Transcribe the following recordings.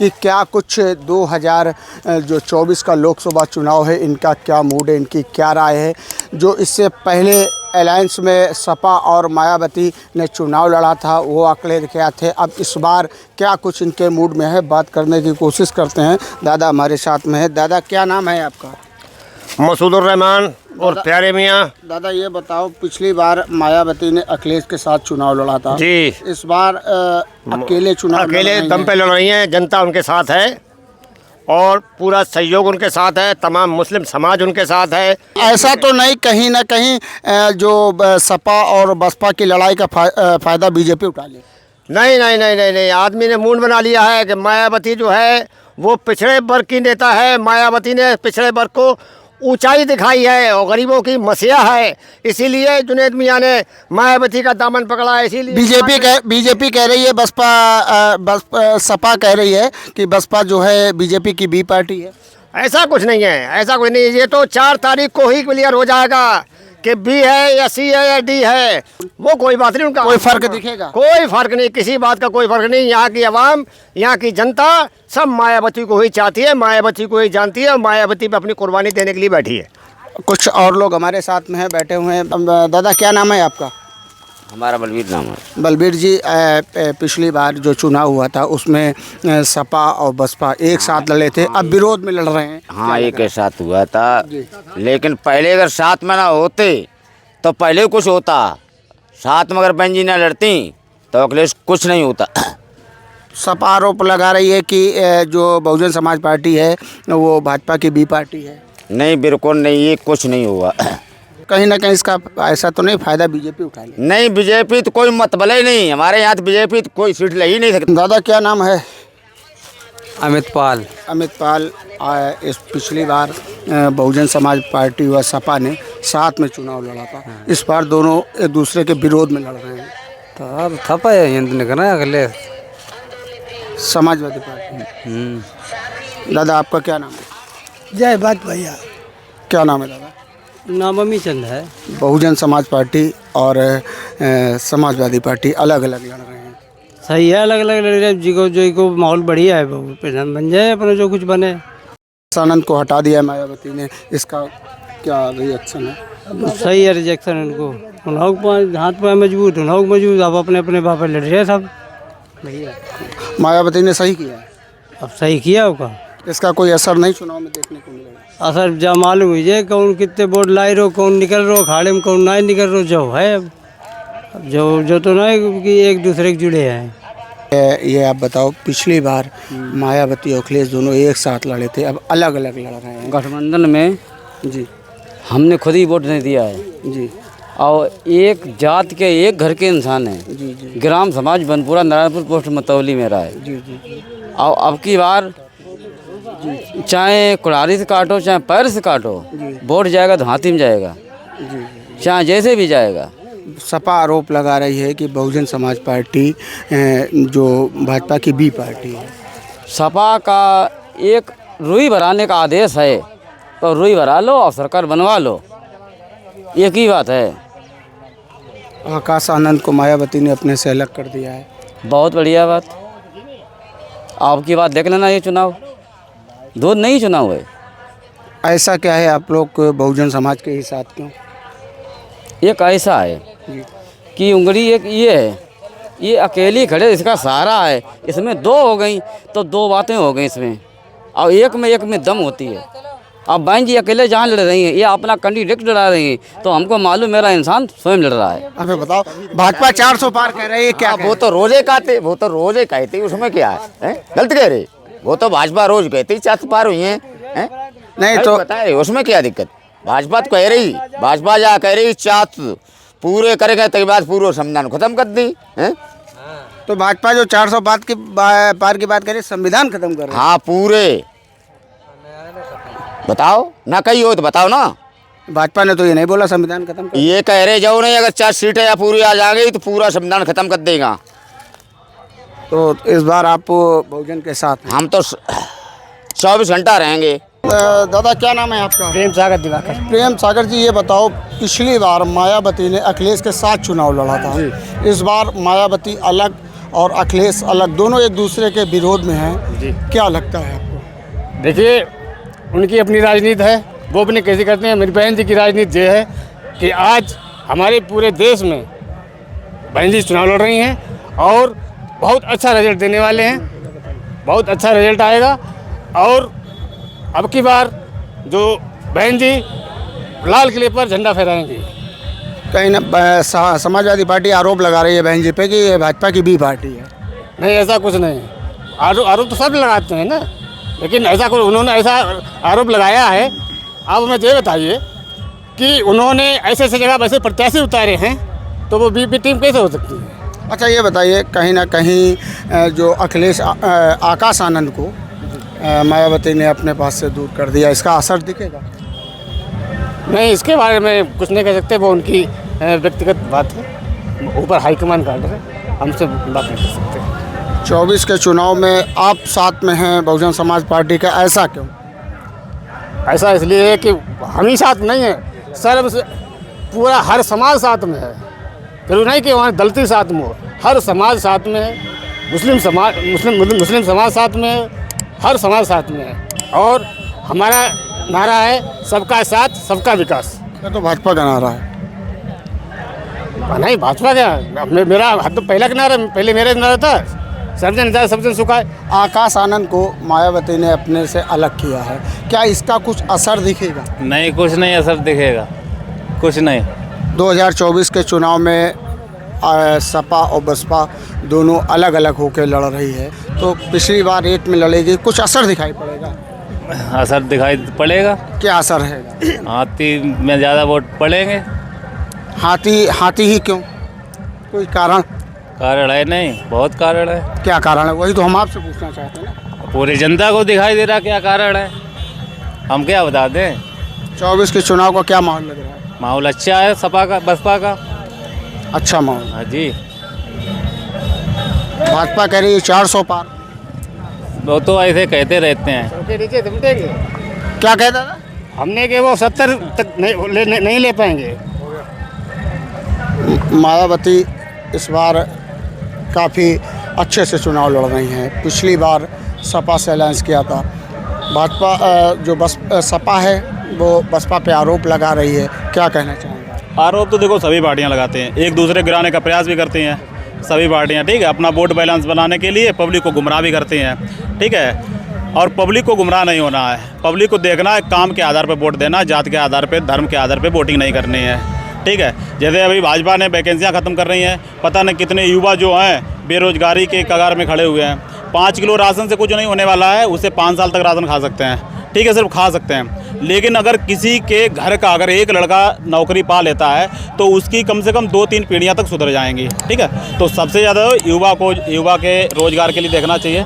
कि क्या कुछ 2024 का लोकसभा चुनाव है, इनका क्या मूड है, इनकी क्या राय है। जो इससे पहले अलायंस में सपा और मायावती ने चुनाव लड़ा था वो अकेले क्या थे, अब इस बार क्या कुछ इनके मूड में है, बात करने की कोशिश करते हैं। दादा हमारे साथ में है। दादा क्या नाम है आपका? मसूदुर रहमान और प्यारे मियाँ। दादा ये बताओ, पिछली बार मायावती ने अखिलेश के साथ चुनाव लड़ा था जी, इस बार अकेले चुनाव अकेले लड़ रही दम हैं। पे लड़ रही हैं। जनता उनके साथ है और पूरा सहयोग उनके साथ है, तमाम मुस्लिम समाज उनके साथ है। ऐसा तो नहीं, कहीं ना कहीं जो सपा और बसपा की लड़ाई का फायदा बीजेपी उठा ले? नहीं नहीं नहीं नहीं नहीं, आदमी ने मूड बना लिया है कि मायावती जो है वो पिछड़े वर्ग की नेता है। मायावती ने पिछड़े वर्ग को ऊंचाई दिखाई है और गरीबों की मसीहा है, इसीलिए जुनैद मियाँ ने मायावती का दामन पकड़ा है। इसीलिए बीजेपी कह रही है, सपा कह रही है कि बसपा जो है बीजेपी की बी पार्टी है। ऐसा कुछ नहीं है, ऐसा कुछ नहीं है। ये तो 4 तारीख को ही क्लियर हो जाएगा कि बी है या सी है या डी है। वो कोई बात नहीं, उनका कोई फर्क दिखेगा? कोई फर्क नहीं, किसी बात का कोई फर्क नहीं। यहाँ की आवाम, यहाँ की जनता सब मायावती को ही चाहती है, मायावती को ही जानती है और मायावती पे अपनी कुर्बानी देने के लिए बैठी है। कुछ और लोग हमारे साथ में है, बैठे हुए हैं। दादा क्या नाम है आपका? हमारा बलबीर नाम है। बलबीर जी, पिछली बार जो चुनाव हुआ था उसमें सपा और बसपा एक साथ लड़े थे, अब विरोध में लड़ रहे हैं। हाँ, एक के साथ हुआ था, लेकिन पहले अगर साथ में ना होते तो पहले कुछ होता। साथ में अगर बहन जी ना लड़ती तो अखिलेश कुछ नहीं होता। सपा आरोप लगा रही है कि जो बहुजन समाज पार्टी है वो भाजपा की बी पार्टी है। नहीं, बिल्कुल नहीं, ये कुछ नहीं हुआ। कहीं ना कहीं इसका ऐसा तो नहीं फायदा बीजेपी उठा ले? नहीं, बीजेपी तो कोई मतबल ही नहीं, हमारे यहाँ तो बीजेपी तो कोई सीट ले ही नहीं सकती। दादा क्या नाम है? अमित पाल। अमित पाल। इस पिछली बार बहुजन समाज पार्टी व सपा ने साथ में चुनाव लड़ा था, इस बार दोनों एक दूसरे के विरोध में लड़ रहे हैं। तो अब थपा है हिंद करना अगले समाजवादी पार्टी। दादा आपका क्या नाम है? जय बात भैया। क्या नाम है दादा? नाम अमी चंद है। बहुजन समाज पार्टी और समाजवादी पार्टी अलग अलग लड़ रहे हैं। सही है, अलग अलग लड़ रहे जी को माहौल बढ़िया है, प्रधान बन जाए अपना जो कुछ बने। आनंद को हटा दिया मायावती ने, इसका क्या रिएक्शन है? सही है रिजेक्शन उनको, उन्होंने हाथ पाए मजबूत, उन्होंने मजबूत, अब अपने अपने बाप लड़ रहे हैं सब भैया। मायावती ने सही किया है, अब सही किया होगा। इसका कोई असर नहीं चुनाव में देखने को मिलेगा? असर जब मालूम हुई है कौन कितने वोट लाई रहो, कौन निकल रहो खाड़े में, कौन नहीं निकल रहो, जो है अब जो तो नहीं कि एक दूसरे के जुड़े हैं। ये आप बताओ, पिछली बार मायावती और अखिलेश दोनों एक साथ लड़े थे, अब अलग अलग लड़ रहे हैं। गठबंधन में जी हमने खुद ही वोट नहीं दिया है जी और एक जात के एक घर के इंसान हैं। जी जी ग्राम समाज बनपुरा नारायणपुर पोस्ट मतौली मेरा है। जी जी और अब की बार चाहे कुल्हाड़ी से काटो चाहे पैर से काटो, वोट जाएगा तो हाथी में जाएगा, चाहे जैसे भी जाएगा। सपा आरोप लगा रही है कि बहुजन समाज पार्टी जो भाजपा की बी पार्टी है। सपा का एक रुई भराने का आदेश है तो रुई भरा लो और सरकार बनवा लो, एक ही बात है। आकाश आनंद को मायावती ने अपने से अलग कर दिया है। बहुत बढ़िया बात। आपकी बात देख लेना, ये चुनाव दूध नहीं चुनाव है। ऐसा क्या है आप लोग बहुजन समाज के ही साथ क्यों? एक ऐसा है कि उंगली एक ये है, ये अकेली खड़े, इसका सहारा है। इसमें 2 हो गई तो 2 बातें हो गई इसमें, और एक में दम होती है। अब बहन जी अकेले जहाँ लड़ रही हैं, ये अपना कैंडिडेट लड़ा रही हैं, तो हमको मालूम मेरा इंसान स्वयं लड़ रहा है। अबे बताओ, भाजपा 400 पार कह रही है, क्या वो तो रोजे कहते, उसमें क्या है? गलत कह रहे, वो तो भाजपा रोज कहती 400 पार हुई है। नहीं तो बताए उसमें क्या दिक्कत? भाजपा तो कह रही, भाजपा जा कह रही 400 पूरे करेगा तक बाद पूर्व संविधान खत्म कर दी है। तो भाजपा जो 400 पार की बात करे, संविधान खत्म कर रही है। हाँ पूरे, बताओ ना, कही हो तो बताओ ना। भाजपा ने तो ये नहीं बोला संविधान खत्म कर। ये कह रहे जाओ नहीं, अगर 4 सीटें या पूरी आ जाएंगी तो पूरा संविधान खत्म कर देगा। तो इस बार आप बहुजन के साथ हैं। हम तो 24 घंटा रहेंगे। दादा क्या नाम है आपका? प्रेम सागर दिवाकर। प्रेम सागर जी, ये बताओ, पिछली बार मायावती ने अखिलेश के साथ चुनाव लड़ा था, इस बार मायावती अलग और अखिलेश अलग, दोनों एक दूसरे के विरोध में हैं। जी। क्या लगता है आपको? देखिए, उनकी अपनी राजनीति है, वो अपने कैसे करते हैं। मेरी बहन जी की राजनीति ये है कि आज हमारे पूरे देश में बहन जी चुनाव लड़ रही हैं और बहुत अच्छा रिजल्ट देने वाले हैं, बहुत अच्छा रिजल्ट आएगा। और अब की बार जो बहन जी लाल किले पर झंडा फहराएंगी। कहीं ना समाजवादी पार्टी आरोप लगा रही है बहन जी पे कि ये भाजपा की बी पार्टी है। नहीं, ऐसा कुछ नहीं। आरोप तो सब लगाते हैं ना, लेकिन ऐसा कुछ उन्होंने ऐसा आरोप लगाया है। आप हमें ये बताइए कि उन्होंने ऐसे ऐसे जगह वैसे प्रत्याशी उतारे हैं, तो वो बी टीम कैसे हो सकती है? अच्छा ये बताइए, कहीं ना कहीं जो अखिलेश आकाश आनंद को मायावती ने अपने पास से दूर कर दिया, इसका असर दिखेगा? नहीं, इसके बारे में कुछ नहीं कह सकते, वो उनकी व्यक्तिगत बात है। ऊपर हाईकमान का ऑर्डर है, हमसे बात नहीं कर सकते। 24 के चुनाव में आप साथ में हैं बहुजन समाज पार्टी का, ऐसा क्यों? ऐसा इसलिए है कि हम ही साथ नहीं है, सर्व पूरा हर समाज साथ में है। जरूर नहीं कि वहाँ दलित साथ में हो, हर समाज साथ में है। मुस्लिम समाज साथ में है, हर समाज साथ में है। और हमारा नारा है सबका साथ सबका विकास। ये तो भाजपा का नारा है। नहीं, भाजपा क्या, मेरा हाथ तो पहला का नारा, पहले मेरा नारा था सर्वजन जाए सबजन सुखाए। आकाश आनंद को मायावती ने अपने से अलग किया है, क्या इसका कुछ असर दिखेगा? नहीं, कुछ नहीं असर दिखेगा, कुछ नहीं। 2024 के चुनाव में सपा और बसपा दोनों अलग अलग होकर लड़ रही है, तो पिछली बार एक में लड़ेगी, कुछ असर दिखाई पड़ेगा? असर दिखाई पड़ेगा। क्या असर है? हाथी में ज़्यादा वोट पड़ेंगे। हाथी ही क्यों? कोई कारण? कारण है, नहीं बहुत कारण है। क्या कारण है, वही तो हम आपसे पूछना चाहते हैं ना। पूरी जनता को दिखाई दे रहा क्या कारण है, हम क्या बता दें। 24 के चुनाव का क्या माहौल लग रहा है? माहौल अच्छा है सपा का, बसपा का अच्छा माहौल। हाँ जी। भाजपा कह रही है 400 पार। वो तो ऐसे कहते रहते हैं। नीचे समझेंगे क्या कहता था? हमने कि वो 70 तक नहीं ले पाएंगे। मायावती इस बार काफ़ी अच्छे से चुनाव लड़ रही हैं। पिछली बार सपा से अलायंस किया था। भाजपा जो सपा है वो बसपा पे आरोप लगा रही है, क्या कहना चाहेंगे? आरोप तो देखो सभी पार्टियां लगाते हैं, एक दूसरे गिराने का प्रयास भी करती हैं सभी पार्टियां, ठीक है, अपना वोट बैलेंस बनाने के लिए पब्लिक को गुमराह भी करती हैं, ठीक है। और पब्लिक को गुमराह नहीं होना है, पब्लिक को देखना है काम के आधार पर वोट देना, जात के आधार पर, धर्म के आधार पर वोटिंग नहीं करनी है, ठीक है। जैसे अभी भाजपा ने वैकेंसियाँ ख़त्म कर रही हैं, पता नहीं कितने युवा जो हैं बेरोजगारी के कगार में खड़े हुए हैं। 5 किलो राशन से कुछ नहीं होने वाला है, उससे 5 साल तक राशन खा सकते हैं, ठीक है, सिर्फ खा सकते हैं। लेकिन अगर किसी के घर का अगर एक लड़का नौकरी पा लेता है तो उसकी कम से कम 2-3 पीढ़ियां तक सुधर जाएंगी, ठीक है। तो सबसे ज़्यादा युवा के रोज़गार के लिए देखना चाहिए,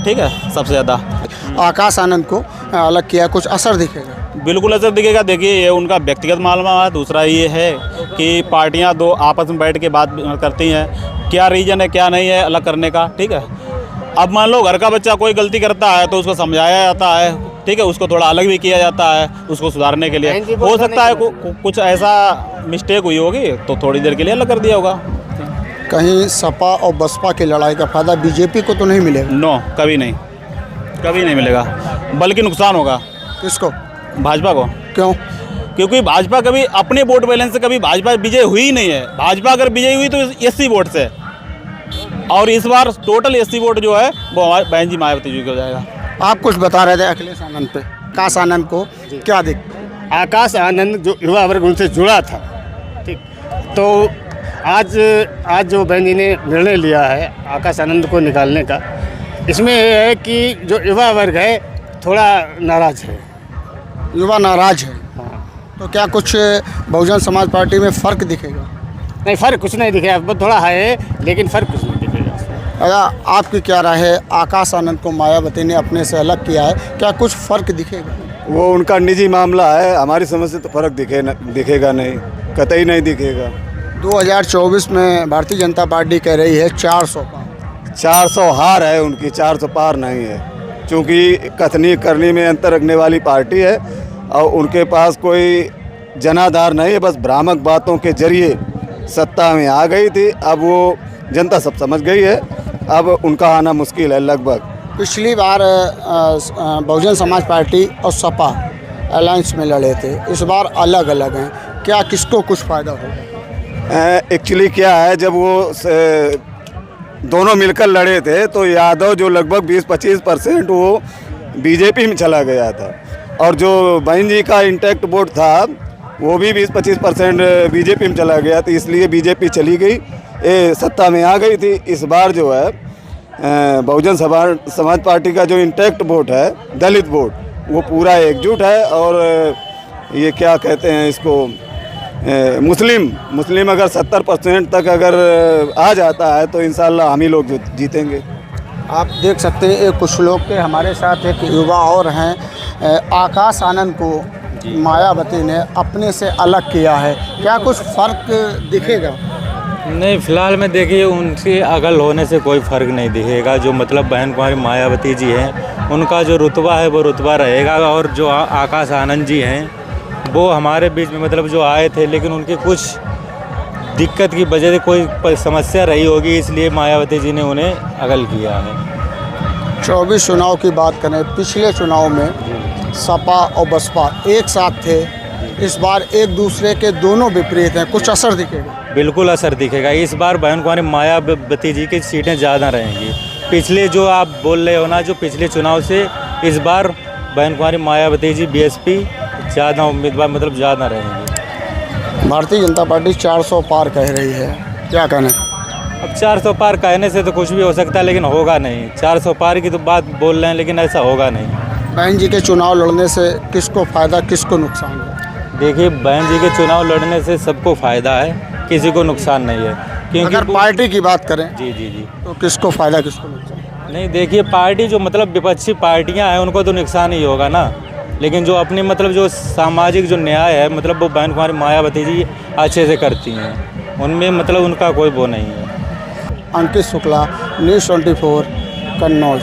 ठीक है, सबसे ज़्यादा। आकाश आनंद को अलग किया, कुछ असर दिखेगा? बिल्कुल असर दिखेगा। देखिए, ये उनका व्यक्तिगत मामला है। दूसरा ये है कि पार्टियां दो आपस में बैठ के बात करती हैं, क्या रीज़न है क्या नहीं है अलग करने का, ठीक है। अब मान लो घर का बच्चा कोई गलती करता है तो उसको समझाया जाता है, ठीक है, उसको थोड़ा अलग भी किया जाता है उसको सुधारने के लिए। हो सकता है कुछ ऐसा मिस्टेक हुई होगी तो थोड़ी देर के लिए अलग कर दिया होगा। कहीं सपा और बसपा की लड़ाई का फायदा बीजेपी को तो नहीं मिलेगा? नो, कभी नहीं, कभी नहीं मिलेगा, बल्कि नुकसान होगा। किसको? भाजपा को। क्यों? क्योंकि भाजपा कभी अपने वोट बैलेंस से कभी भाजपा विजय हुई ही नहीं है। भाजपा अगर विजय हुई तो एससी वोट से, और इस बार टोटल एससी वोट जो है वो हमारे बहन जी मायावती जी को जाएगा। आप कुछ बता रहे थे अखिलेश आनंद पे, आकाश आनंद को क्या दिख? आकाश आनंद जो युवा वर्ग उनसे जुड़ा था, ठीक, तो आज जो बहन जी ने निर्णय लिया है आकाश आनंद को निकालने का, इसमें यह है कि जो युवा वर्ग है थोड़ा नाराज है। युवा नाराज है, हाँ। तो क्या कुछ बहुजन समाज पार्टी में फ़र्क दिखेगा? नहीं, फ़र्क कुछ नहीं दिखेगा, बहुत थोड़ा है लेकिन फ़र्क कुछ नहीं दिखेगा। अच्छा, आपकी क्या राय है? आकाश आनंद को मायावती ने अपने से अलग किया है, क्या कुछ फ़र्क दिखेगा? वो उनका निजी मामला है, हमारी समझ से तो फ़र्क दिखेगा नहीं, कतई नहीं दिखेगा। 2024 में भारतीय जनता पार्टी कह रही है 400 पार। 400 हार है उनकी, 400 पार नहीं है, क्योंकि कथनी करनी में अंतर रखने वाली पार्टी है और उनके पास कोई जनाधार नहीं है, बस भ्रामक बातों के जरिए सत्ता में आ गई थी। अब वो जनता सब समझ गई है अब उनका आना मुश्किल है लगभग। पिछली बार बहुजन समाज पार्टी और सपा अलायंस में लड़े थे, इस बार अलग अलग हैं, क्या किसको कुछ फ़ायदा होगा? एक्चुअली क्या है, जब वो दोनों मिलकर लड़े थे तो यादव जो लगभग 20-25% वो बीजेपी में चला गया था, और जो बहन जी का इंटैक्ट वोट था वो भी 20-25% बीजेपी में चला गया, तो इसलिए बीजेपी चली गई, सत्ता में आ गई थी। इस बार जो है बहुजन समाज पार्टी का जो इंटैक्ट वोट है, दलित वोट, वो पूरा एकजुट है। और ये क्या कहते हैं इसको, मुस्लिम अगर 70% तक अगर आ जाता है तो इंशाल्लाह हम ही लोग जीतेंगे। आप देख सकते हैं एक कुछ लोग के हमारे साथ एक युवा और हैं, आकाश आनंद को मायावती ने अपने से अलग किया है, क्या कुछ फ़र्क दिखेगा? नहीं, फिलहाल में देखिए उनसे अगल होने से कोई फ़र्क नहीं दिखेगा। जो मतलब बहन कुमारी मायावती जी हैं, उनका जो रुतबा है वो रुतबा रहेगा, और जो आकाश आनंद जी हैं वो हमारे बीच में मतलब जो आए थे, लेकिन उनकी कुछ दिक्कत की वजह से कोई समस्या रही होगी, इसलिए मायावती जी ने उन्हें अगल किया है। 24 चुनाव की बात करें, पिछले चुनाव में सपा और बसपा एक साथ थे, इस बार एक दूसरे के दोनों विपरीत हैं, कुछ असर दिखेगा? बिल्कुल असर दिखेगा। इस बार बहन कुमारी मायावती जी की सीटें ज़्यादा रहेंगी। पिछले जो आप बोल रहे हो ना, जो पिछले चुनाव से इस बार बहन कुमारी मायावती जी बीएसपी ज़्यादा उम्मीदवार मतलब ज़्यादा रहेंगे। भारतीय जनता पार्टी 400 पार कह रही है, क्या कहना? अब 400 पार कहने से तो कुछ भी हो सकता है, लेकिन होगा नहीं। 400 पार की तो बात बोल रहे हैं, लेकिन ऐसा होगा नहीं। बहन जी के चुनाव लड़ने से किसको फ़ायदा, किसको नुकसान है? देखिए, बहन जी के चुनाव लड़ने से सबको फ़ायदा है, किसी को नुकसान नहीं है। क्योंकि अगर पार्टी की बात करें जी तो किसको फ़ायदा, किसको नुकसान? नहीं, देखिए पार्टी जो मतलब विपक्षी पार्टियां हैं उनको तो नुकसान ही होगा ना, लेकिन जो अपनी मतलब जो सामाजिक जो न्याय है मतलब वो बहन कुमारी मायावती जी अच्छे से करती हैं, उनमें मतलब उनका कोई वो नहीं है। अंकित शुक्ला, न्यूज़ 24, कन्नौज।